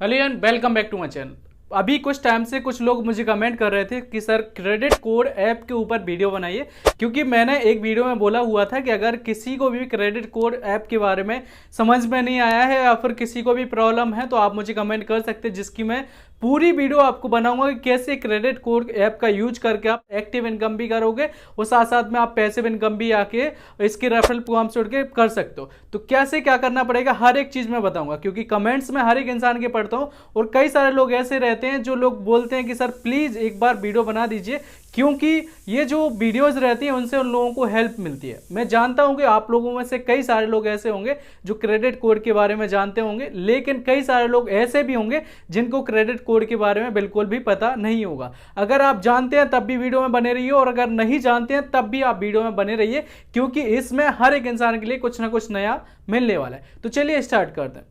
Hello and welcome back to my channel. अभी कुछ time से कुछ लोग मुझे कमेंट कर रहे थे कि सर क्रेडिट कोड ऐप के ऊपर वीडियो बनाइए, क्योंकि मैंने एक वीडियो में बोला हुआ था कि अगर किसी को भी क्रेडिट कोड ऐप के बारे में समझ में नहीं आया है या फिर किसी को भी प्रॉब्लम है तो आप मुझे कमेंट कर सकते हैं, जिसकी मैं पूरी वीडियो आपको बनाऊंगा कि कैसे क्रेडिट कोड ऐप का यूज करके आप एक्टिव इनकम भी करोगे और साथ साथ में आप पैसिव इनकम भी आके इसके रेफरल प्रोग्राम से उठ के कर सकते हो। तो कैसे क्या करना पड़ेगा हर एक चीज मैं बताऊंगा, क्योंकि कमेंट्स में हर एक इंसान के पढ़ता हूं और कई सारे लोग ऐसे रहते हैं जो लोग बोलते हैं कि सर प्लीज एक बार वीडियो बना दीजिए, क्योंकि ये जो वीडियोस रहती हैं उनसे उन लोगों को हेल्प मिलती है। मैं जानता हूं कि आप लोगों में से कई सारे लोग ऐसे होंगे जो क्रेडिट कोड के बारे में जानते होंगे, लेकिन कई सारे लोग ऐसे भी होंगे जिनको क्रेडिट कोड के बारे में बिल्कुल भी पता नहीं होगा। अगर आप जानते हैं तब भी वीडियो में बने रहिए और अगर नहीं जानते हैं तब भी आप वीडियो में बने रहिए, क्योंकि इसमें हर एक इंसान के लिए कुछ ना कुछ नया मिलने वाला है। तो चलिए स्टार्ट करते हैं।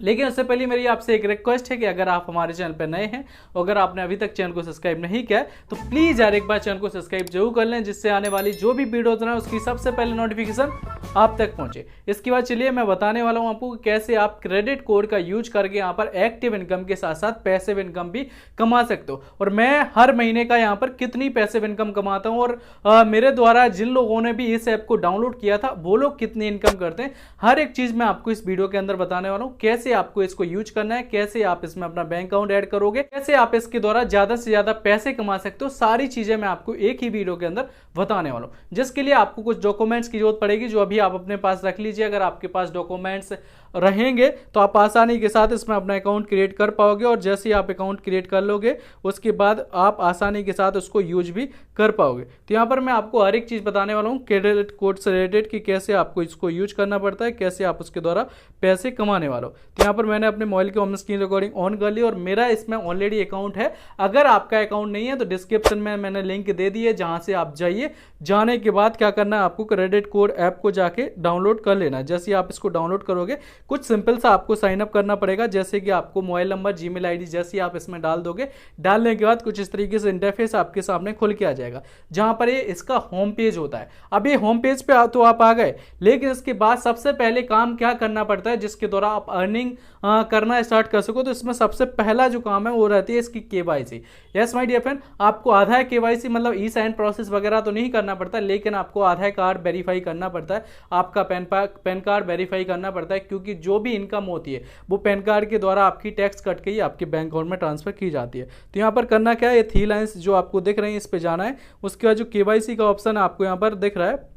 लेकिन उससे पहले मेरी आपसे एक रिक्वेस्ट है कि अगर आप हमारे चैनल पर नए हैं और अगर आपने अभी तक चैनल को सब्सक्राइब नहीं किया है तो प्लीज़ यार एक बार चैनल को सब्सक्राइब जरूर कर लें, जिससे आने वाली जो भी वीडियोस हैं उसकी सबसे पहले नोटिफिकेशन आप तक पहुंचे। इसके बाद चलिए मैं बताने वाला हूं आपको कैसे आप क्रेडिट कोड का यूज करके यहाँ पर एक्टिव इनकम के साथ साथ पैसिव इनकम भी कमा सकते हो, और मैं हर महीने का यहाँ पर कितनी पैसिव इनकम कमाता हूँ और मेरे द्वारा जिन लोगों ने भी इस ऐप को डाउनलोड किया था वो लोग कितनी इनकम करते हैं, हर एक चीज मैं आपको इस वीडियो के अंदर बताने वाला हूँ। कैसे आपको इसको यूज करना है, कैसे आप इसमें अपना बैंक अकाउंट ऐड करोगे, कैसे आप इसके द्वारा ज्यादा से ज्यादा पैसे कमा सकते हो, सारी चीजें मैं आपको एक ही वीडियो के अंदर बताने वाला हूं। जिसके लिए आपको कुछ डॉक्यूमेंट्स की जरूरत पड़ेगी जो अभी आप अपने पास रख लीजिए। अगर आपके पास डॉक्यूमेंट्स रहेंगे तो आप आसानी के साथ इसमें अपना अकाउंट क्रिएट कर पाओगे, और जैसे ही आप अकाउंट क्रिएट कर लोगे उसके बाद आप आसानी के साथ उसको यूज भी कर पाओगे। तो यहाँ पर मैं आपको हर एक चीज बताने वाला हूँ क्रेडिट कोड से रिलेटेड कि कैसे आपको इसको यूज करना पड़ता है, कैसे आप उसके द्वारा पैसे कमाने वाले हो। तो यहाँ पर मैंने अपने मोबाइल की होम स्क्रीन रिकॉर्डिंग ऑन कर ली और मेरा इसमें ऑलरेडी अकाउंट है। अगर आपका अकाउंट नहीं है तो डिस्क्रिप्शन में मैंने लिंक दे दी है, जहां से आप जाइए। जाने के बाद क्या करना है, आपको क्रेडिट कोड ऐप को जाके डाउनलोड कर लेना है। जैसे आप इसको डाउनलोड करोगे कुछ सिंपल सा आपको साइन अप करना पड़ेगा, जैसे कि आपको मोबाइल नंबर, जीमेल आईडी जैसे आप इसमें डाल दोगे, डालने के बाद कुछ इस तरीके से इंटरफेस आपके सामने खुल के आ जाएगा, जहां पर ये इसका होम पेज होता है। अब ये होम पेज पे तो आप आ गए, लेकिन इसके बाद सबसे पहले काम क्या करना पड़ता है जिसके द्वारा आप अर्निंग करना स्टार्ट कर सको। तो इसमें सबसे पहला जो काम है वो रहती है इसकी KYC. Yes my dear friend, आपको आधार केवाईसी मतलब ई साइन प्रोसेस वगैरह तो नहीं करना पड़ता, लेकिन आपको आधार कार्ड वेरीफाई करना पड़ता है, आपका पैन कार्ड वेरीफाई करना पड़ता है, क्योंकि जो भी इनकम होती है वो पैन कार्ड के द्वारा आपकी टैक्स कट के ही आपके बैंक अकाउंट में ट्रांसफर की जाती है। तो यहाँ पर करना क्या है, ये 3 लाइंस जो आपको दिख रही हैं इस पे जाना है। उसके बाद जो केवाईसी का ऑप्शन आपको यहाँ पर दिख रहा है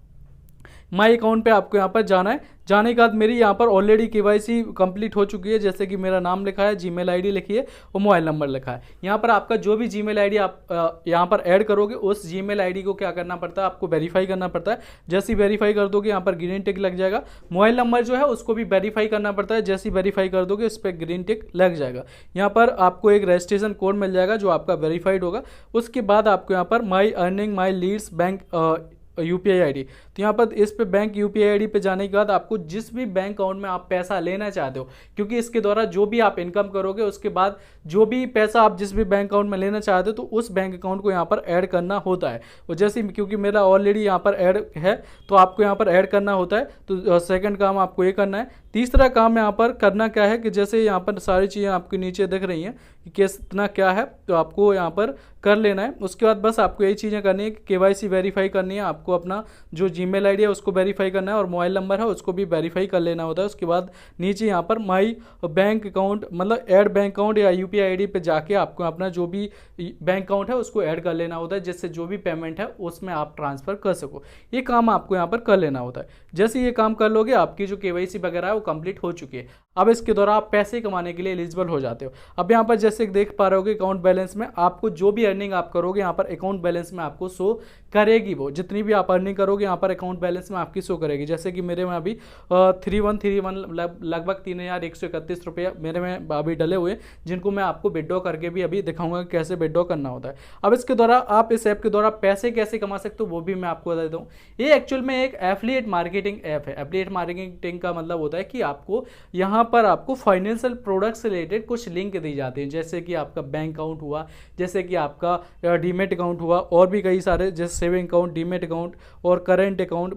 माई अकाउंट पे आपको यहाँ पर जाना है। जाने के बाद मेरी यहाँ पर ऑलरेडी केवाईसी कंप्लीट हो चुकी है, जैसे कि मेरा नाम लिखा है, जीमेल आईडी लिखी है और मोबाइल नंबर लिखा है। यहाँ पर आपका जो भी जीमेल आईडी आप यहाँ पर ऐड करोगे उस जीमेल आईडी को क्या करना पड़ता है, आपको वेरीफाई करना पड़ता है। जैसे ही वेरीफाई कर दोगे यहाँ पर ग्रीन टिक लग जाएगा। मोबाइल नंबर जो है उसको भी वेरीफाई करना पड़ता है, जैसे ही वेरीफाई कर दोगे उस पर ग्रीन टिक लग जाएगा। यहाँ पर आपको एक रजिस्ट्रेशन कोड मिल जाएगा जो आपका वेरीफाइड होगा। उसके बाद आपको यहाँ पर my earning my leads bank UPI ID, तो यहाँ पर इस पे बैंक यूपीआई आईडी पे जाने के बाद आपको जिस भी बैंक अकाउंट में आप पैसा लेना चाहते हो, क्योंकि इसके द्वारा जो भी आप इनकम करोगे उसके बाद जो भी पैसा आप जिस भी बैंक अकाउंट में लेना चाहते हो तो उस बैंक अकाउंट को यहाँ पर ऐड करना होता है। और जैसे क्योंकि मेरा ऑलरेडी यहाँ पर ऐड है तो आपको यहाँ पर ऐड करना होता है। तो सेकंड काम आपको ये करना है। तीसरा काम यहाँ पर करना क्या है कि जैसे यहाँ पर सारी चीज़ें आपके नीचे दिख रही हैं कि कितना क्या है, तो आपको यहाँ पर कर लेना है। उसके बाद बस आपको यही चीज़ें करनी है कि केवाईसी वेरीफाई करनी है, आपको अपना जो जीमेल आईडी है उसको वेरीफाई करना है और मोबाइल नंबर है उसको भी वेरीफाई कर लेना होता है। उसके बाद नीचे यहाँ पर माई बैंक अकाउंट मतलब ऐड बैंक अकाउंट या यूपीआई आईडी पे जाके आपको अपना जो भी बैंक अकाउंट है उसको ऐड कर लेना होता है, जिससे जो भी पेमेंट है उसमें आप ट्रांसफर कर सको। ये काम आपको यहाँ पर कर लेना होता है। जैसे ये काम कर लोगे आपकी जो केवाईसी वगैरह है वो कंप्लीट हो चुकी है। अब इसके द्वारा आप पैसे कमाने के लिए एलिजिबल हो जाते हो। अब यहाँ पर जैसे देख पा रहे हो अकाउंट बैलेंस में आपको जो भी अर्निंग आप करोगे यहाँ पर अकाउंट बैलेंस में आपको शो करेगी। वो जितनी भी आप अर्निंग करोगे यहाँ पर अकाउंट बैलेंस में आपकी शो करेगी। जैसे कि मेरे में अभी 3131 लगभग 3131 रुपये मेरे में अभी डले हुए, जिनको मैं आपको विड्रॉ करके भी अभी दिखाऊंगा कि कैसे विड्रॉ करना होता है। अब इसके द्वारा आप इस ऐप के द्वारा पैसे कैसे कमा सकते हो वो भी मैं आपको बता देता हूँ। ये एक्चुअल में एक एफिलिएट मार्केटिंग ऐप है। एफिलिएट मार्केटिंग का मतलब होता है कि आपको यहाँ पर आपको फाइनेंशियल प्रोडक्ट से रिलेटेड कुछ लिंक दी जाती हैं, जैसे कि आपका बैंक अकाउंट हुआ, जैसे कि आपका डीमेट अकाउंट हुआ, और भी कई सारे जैसे सेविंग अकाउंट, डीमेट अकाउंट और current account,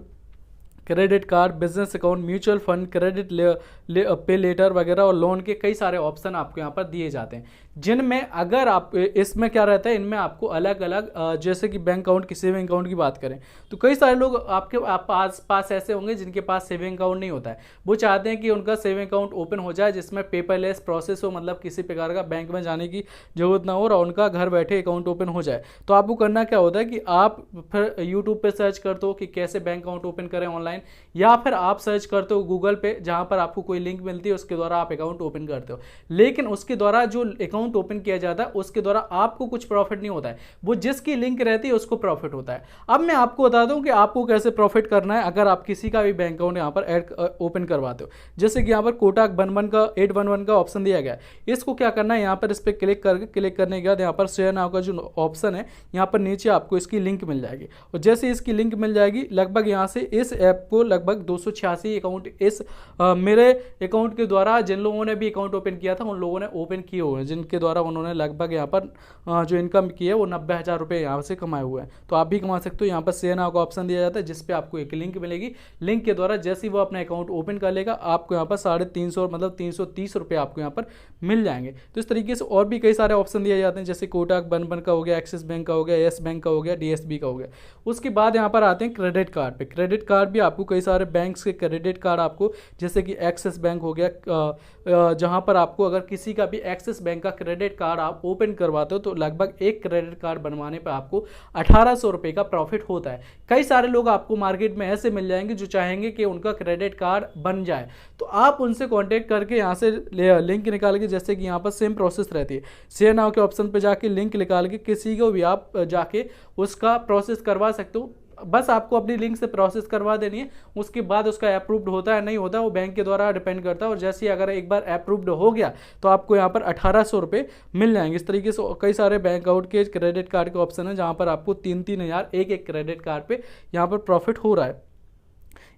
credit card, business account, mutual fund, credit पे लेटर वगैरह और लोन के कई सारे ऑप्शन आपको यहाँ पर दिए जाते हैं, जिनमें अगर आप इसमें क्या रहता है, इनमें आपको अलग अलग जैसे कि बैंक अकाउंट की, सेविंग अकाउंट की बात करें तो कई सारे लोग आपके पास ऐसे होंगे जिनके पास सेविंग अकाउंट नहीं होता है। वो चाहते हैं कि उनका सेविंग अकाउंट ओपन हो जाए जिसमें पेपरलेस प्रोसेस हो, मतलब किसी प्रकार का बैंक में जाने की जरूरत ना हो और उनका घर बैठे अकाउंट ओपन हो जाए। तो आपको करना क्या होता है कि आप फिर यूट्यूब पे सर्च करते हो कि कैसे बैंक अकाउंट ओपन करें ऑनलाइन, या फिर आप सर्च करते हो गूगल पे जहां पर आपको कोई लिंक मिलती है उसके द्वारा आप अकाउंट ओपन करते हो। लेकिन उसके द्वारा जो अकाउंट ओपन किया जाता है उसके द्वारा आपको कुछ प्रॉफिट नहीं होता है, वो जिसकी लिंक रहती है उसको प्रॉफिट होता है। अब मैं आपको बता दूं कि आपको कैसे प्रॉफिट करना है अगर आप किसी का भी बैंक अकाउंट यहां पर ऐड ओपन करवाते हो। जैसे कि यहां पर कोटक 811 का ऑप्शन दिया गया है, इसको क्या करना है, यहां पर इस पर क्लिक करने के बाद यहां पर शेयर नाउ का जो ऑप्शन है यहां पर नीचे आपको इसकी लिंक मिल जाएगी, और जैसे इसकी लिंक मिल जाएगी लगभग यहां से इस ऐप को लगभग 286 अकाउंट इस मेरे अकाउंट के द्वारा जिन लोगों ने भी अकाउंट ओपन किया था उन लोगों ने ओपन किए हुए हैं, जिनके द्वारा उन्होंने लगभग यहाँ पर जो इनकम की है वो 90,000 रुपये यहाँ से कमाए हुए हैं। तो आप भी कमा सकते हो। यहाँ पर शेयर नाउ का ऑप्शन दिया जाता है जिस पे आपको एक लिंक मिलेगी, लिंक के द्वारा जैसे ही वो अपना अकाउंट ओपन कर लेगा आपको यहाँ पर 350 मतलब 330 रुपये आपको यहाँ पर मिल जाएंगे। तो इस तरीके से और भी कई सारे ऑप्शन दिए जाते हैं, जैसे कोटक बन का हो गया, एक्सिस बैंक का हो गया, येस बैंक का हो गया, DSB का हो गया। उसके बाद यहाँ पर आते हैं क्रेडिट कार्ड पे। क्रेडिट कार्ड भी आपको कई सारे बैंक्स के क्रेडिट कार्ड आपको, जैसे कि एक्सिस बैंक हो गया, जहां पर आपको अगर किसी का भी एक्सिस बैंक का क्रेडिट कार्ड आप ओपन करवाते हो तो लगभग एक क्रेडिट कार्ड बनवाने पर आपको 1800 रुपये का प्रॉफिट होता है। कई सारे लोग आपको मार्केट में ऐसे मिल जाएंगे जो चाहेंगे कि उनका क्रेडिट कार्ड बन जाए, तो आप उनसे कॉन्टेक्ट करके यहाँ से लिंक निकाल के, जैसे कि यहाँ पर सेम प्रोसेस रहती है, शेयर नाउ के ऑप्शन पर जाके लिंक निकाल के किसी को भी आप जाके उसका प्रोसेस करवा सकते हो। बस आपको अपनी लिंक से प्रोसेस करवा देनी है, उसके बाद उसका अप्रूव्ड होता है नहीं होता वो बैंक के द्वारा डिपेंड करता है, और जैसे ही अगर एक बार अप्रूव्ड हो गया तो आपको यहाँ पर 1800 रुपये मिल जाएंगे। इस तरीके से कई सारे बैंक अकाउंट के क्रेडिट कार्ड के ऑप्शन है जहाँ पर आपको 3-3 हज़ार एक क्रेडिट कार्ड पे यहाँ पर प्रॉफिट हो रहा है।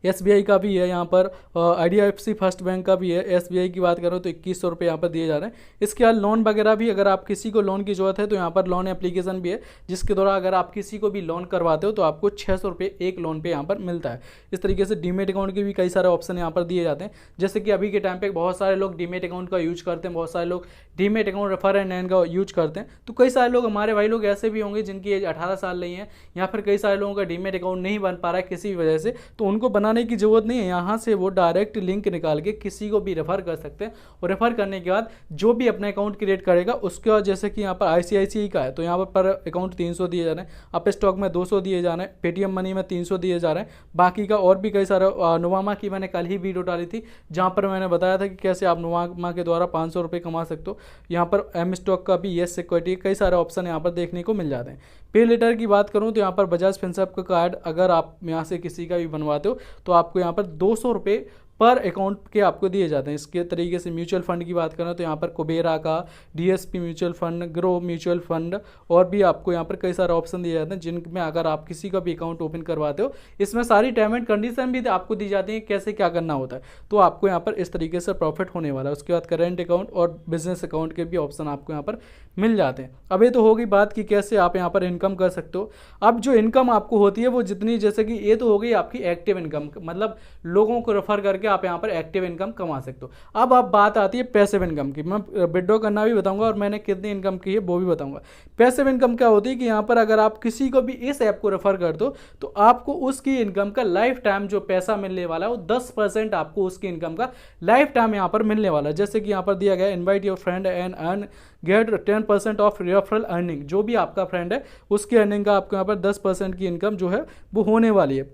SBI का भी है यहाँ पर, IDFC फर्स्ट बैंक का भी है। SBI की बात करो तो 2100 रुपये यहाँ पर दिए जा रहे हैं। इसके बाद लोन वगैरह भी, अगर आप किसी को लोन की जरूरत है तो यहाँ पर लोन एप्लीकेशन भी है जिसके द्वारा अगर आप किसी को भी लोन करवाते हो तो आपको 600 रुपये एक लोन पे यहाँ पर मिलता है। इस तरीके से डीमेट अकाउंट के भी कई सारे ऑप्शन यहाँ पर दिए जाते हैं, जैसे कि अभी के टाइम पर बहुत सारे लोग डीमेट अकाउंट का यूज करते हैं, बहुत सारे लोग demat account refer and earn का यूज करते हैं। तो कई सारे लोग, हमारे भाई लोग ऐसे भी होंगे जिनकी एज 18 साल नहीं है, या फिर कई सारे लोगों का डीमेट अकाउंट नहीं बन पा रहा है किसी भी वजह से, तो उनको बनाने की जरूरत नहीं है। यहाँ से वो डायरेक्ट लिंक निकाल के किसी को भी रेफर कर सकते हैं, और रेफर करने के बाद जो भी अपना अकाउंट क्रिएट करेगा उसके बाद, जैसे कि यहाँ पर ICICI का है तो यहाँ पर अकाउंट 300 दिए जा रहे हैं, अप स्टॉक में 200 दिए जा रहे हैं, पेटीएम मनी में 300 दिए जा रहे हैं, बाकी का और भी कई सारे, नुवामा की मैंने कल ही वीडियो डाली थी जहाँ पर मैंने बताया था कि कैसे आप नुवामा के द्वारा 500 रुपये कमा सकते हो। यहाँ पर M स्टॉक का भी, येस सिक्योरिटी, कई सारे ऑप्शन यहाँ पर देखने को मिल जाते हैं। पे लेटर की बात करूँ तो यहाँ पर बजाज फिनसर्व का कार्ड अगर आप यहाँ से किसी का भी बनवाते हो तो आपको यहाँ पर 200 रुपये पर अकाउंट के आपको दिए जाते हैं। इसके तरीके से म्यूचुअल फंड की बात करें तो यहाँ पर कुबेरा का, DSP mutual fund, grow mutual fund, और भी आपको यहाँ पर कई सारे ऑप्शन दिए जाते हैं जिनमें अगर आप किसी का भी अकाउंट ओपन करवाते हो इसमें सारी टर्म एंड कंडीशन भी आपको दी जाती है कैसे क्या करना होता है। तो आपको यहाँ पर इस तरीके से प्रॉफिट होने वाला है। उसके बाद करेंट अकाउंट और बिजनेस अकाउंट के भी ऑप्शन आपको यहाँ पर मिल जाते हैं। अब ये तो होगी बात कि कैसे आप यहाँ पर इनकम कर सकते हो। अब जो इनकम आपको होती है वो जितनी, जैसे कि ये तो हो गई आपकी एक्टिव इनकम, मतलब लोगों को रेफर करके आप यहाँ पर एक्टिव इनकम कमा सकते हो। अब बात आती है पैसिव इनकम की। मैं विड्रॉ करना भी बताऊंगा और मैंने कितनी इनकम की है वो भी बताऊंगा। पैसिव इनकम क्या होती है कि यहाँ पर अगर आप किसी को भी इस ऐप को रेफर कर दो तो आपको उसकी इनकम का लाइफ टाइम जो पैसा मिलने वाला है वो 10% आपको उसकी इनकम का लाइफ टाइम यहाँ पर मिलने वाला है। जैसे कि यहाँ पर दिया गया, invite your friend and earn get 10% off referral earning. जो भी आपका फ्रेंड है उसकी अर्निंग का आपको यहाँ पर 10% की इनकम जो है वो होने वाली है।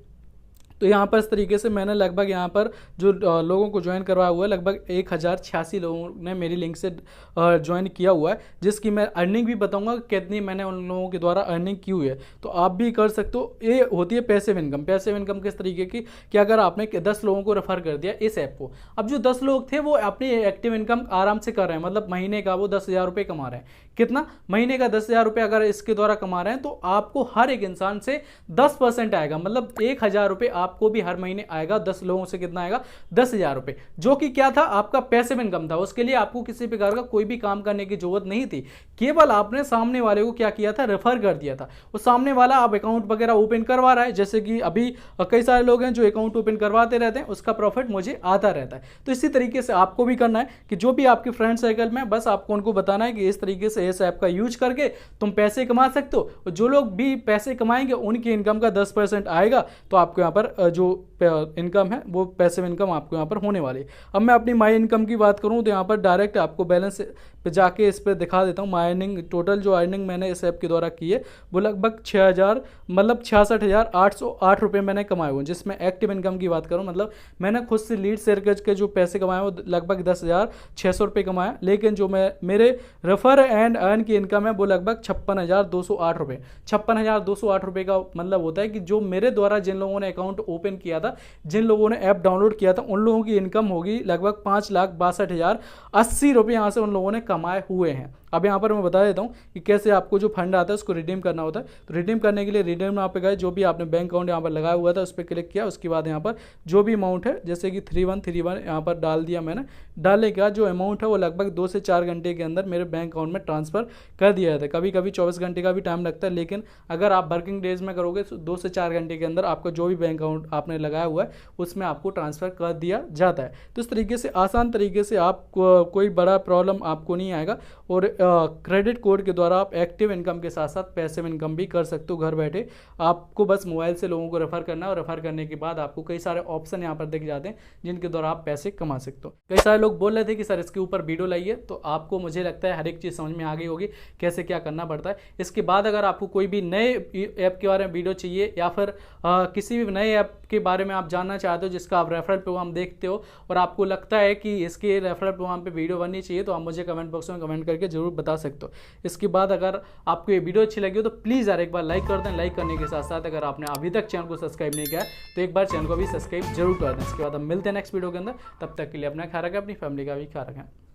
तो यहाँ पर इस तरीके से मैंने लगभग यहाँ पर जो लोगों को ज्वाइन करवाया हुआ है, लगभग 1086 लोगों ने मेरी लिंक से ज्वाइन किया हुआ है, जिसकी मैं अर्निंग भी बताऊंगा कितनी मैंने उन लोगों के द्वारा अर्निंग की हुई है। तो आप भी कर सकते हो। ये होती है पैसिव इनकम। पैसिव इनकम किस तरीके की कि अगर आपने 10 लोगों को रेफर कर दिया इस ऐप को, अब जो 10 लोग थे वो अपनी एक्टिव इनकम आराम से कर रहे हैं, मतलब महीने का वो 10,000 रुपये कमा रहे हैं। कितना? महीने का 10,000 रुपये अगर इसके द्वारा कमा रहे हैं तो आपको हर एक इंसान से 10% आएगा, मतलब 1,000 रुपये आप आपको भी हर महीने आएगा 10 लोगों से कितना आएगा 10,000 रुपये, जो कि क्या था आपका पैसिव इनकम था। उसके लिए आपको किसी प्रकार का कोई भी काम करने की जरूरत नहीं थी, केवल आपने सामने वाले को क्या किया था, रेफर कर दिया था। वो सामने वाला आप अकाउंट वगैरह ओपन करवा रहा है, जैसे कि अभी कई सारे लोग हैं जो अकाउंट ओपन करवाते रहते हैं, उसका प्रॉफिट मुझे आता रहता है। तो इसी तरीके से आपको भी करना है कि जो भी आपके फ्रेंड सर्कल में, बस आपको उनको बताना है कि इस तरीके से इस ऐप का यूज करके तुम पैसे कमा सकते हो, और जो लोग भी पैसे कमाएंगे उनकी इनकम का 10% आएगा, तो आपको यहाँ पर जो इनकम है वो पैसिव इनकम आपको यहाँ पर होने वाली है। अब मैं अपनी माई इनकम की बात करूँ तो यहाँ पर डायरेक्ट आपको बैलेंस पे जाके इस पर दिखा देता हूँ। माई अर्निंग, टोटल जो अर्निंग मैंने इस ऐप के द्वारा की है वो लगभग 66,808 रुपये मैंने कमाए हुए, जिसमें एक्टिव इनकम की बात करूँ मतलब मैंने खुद से लीड शेयर करके जो पैसे कमाए वो लगभग 10,600 रुपये कमाया, लेकिन जो मैं मेरे रेफर एंड अर्न की इनकम है वो लगभग 56,208 रुपये। 56,208 रुपये का मतलब होता है कि जो मेरे द्वारा जिन लोगों ने अकाउंट ओपन किया था, जिन लोगों ने ऐप डाउनलोड किया था, उन लोगों की इनकम होगी लगभग 5,62,080 रुपये यहाँ से उन लोगों ने कमाए हुए हैं। अब यहाँ पर मैं बता देता हूँ कि कैसे आपको जो फंड आता है उसको रिडीम करना होता है। तो रिडीम करने के लिए रिडीम यहाँ पे गए, जो भी आपने बैंक अकाउंट यहाँ पर लगाया हुआ था उस पर क्लिक किया, उसके बाद यहाँ पर जो भी अमाउंट है जैसे कि 3131 यहाँ पर डाल दिया मैंने। डालने के बाद जो अमाउंट है वो लगभग 2 से 4 घंटे के अंदर मेरे बैंक अकाउंट में ट्रांसफर कर दिया जाता है। कभी कभी 24 घंटे का भी टाइम लगता है, लेकिन अगर आप वर्किंग डेज में करोगे तो 2 से 4 घंटे के अंदर आपका जो भी बैंक अकाउंट आपने लगाया हुआ है उसमें आपको ट्रांसफर कर दिया जाता है। तो इस तरीके से आसान तरीके से आप कोई बड़ा प्रॉब्लम आपको नहीं आएगा, और क्रेडिट कोड के द्वारा आप एक्टिव इनकम के साथ साथ पैसिव इनकम भी कर सकते हो घर बैठे। आपको बस मोबाइल से लोगों को रेफर करना है, और रेफर करने के बाद आपको कई सारे ऑप्शन यहाँ पर दिख जाते हैं जिनके द्वारा आप पैसे कमा सकते हो। कई सारे लोग बोल रहे थे कि सर इसके ऊपर वीडियो लाइए, तो आपको मुझे लगता है हर एक चीज़ समझ में आ गई होगी कैसे क्या करना पड़ता है। इसके बाद अगर आपको कोई भी नए ऐप के बारे में वीडियो चाहिए, या फिर किसी भी नए ऐप के बारे में आप जानना चाहते हो जिसका आप रेफरल प्रोग्राम देखते हो और आपको लगता है कि इसके रेफरल प्रोग्राम पे वीडियो बननी चाहिए, तो आप मुझे कमेंट बॉक्स में कमेंट करके जरूर बता सकते हो। इसके बाद अगर आपको ये वीडियो अच्छी लगी हो तो प्लीज़ यार एक बार लाइक कर दें। लाइक करने के साथ साथ अगर आपने अभी तक चैनल को सब्सक्राइब नहीं किया तो एक बार चैनल को भी सब्सक्राइब जरूर कर दें। इसके बाद हम मिलते हैं नेक्स्ट वीडियो के अंदर, तब तक के लिए अपना ख्याल रखें, अपनी फैमिली का भी ख्याल रखें।